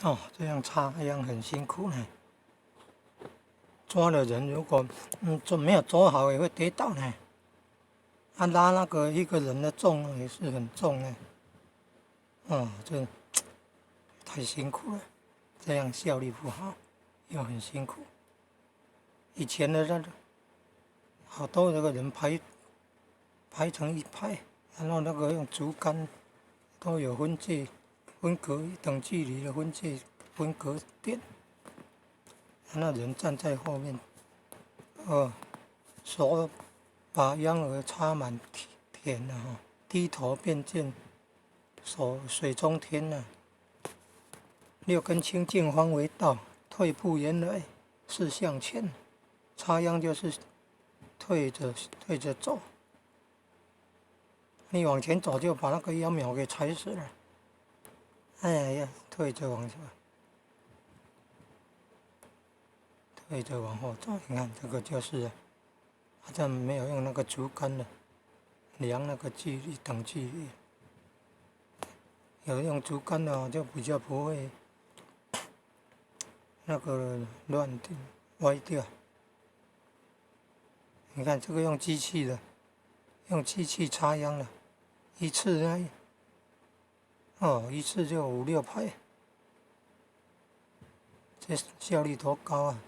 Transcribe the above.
哦，这样插秧很辛苦呢。抓的人如果做没有抓好也会跌倒呢。拉那个一个人的重也是很重呢。这太辛苦了，这样效率不好，又很辛苦。以前的好多那个人排成一排，然后那个用竹竿都有分隔一等距离的分隔点，那人站在后面，手把秧儿插满田了哈，低头便见水中天了。6根清净方为道，退步原来是向前。插秧就是退着走，你往前走就把那个秧苗给踩死了。哎呀，退着往后走，你看这个就是，好像没有用那个竹竿的量那个等距离，有用竹竿的就比较不会那个歪掉。你看这个用机器插秧的，一次一次就5、6排，这效率多高啊！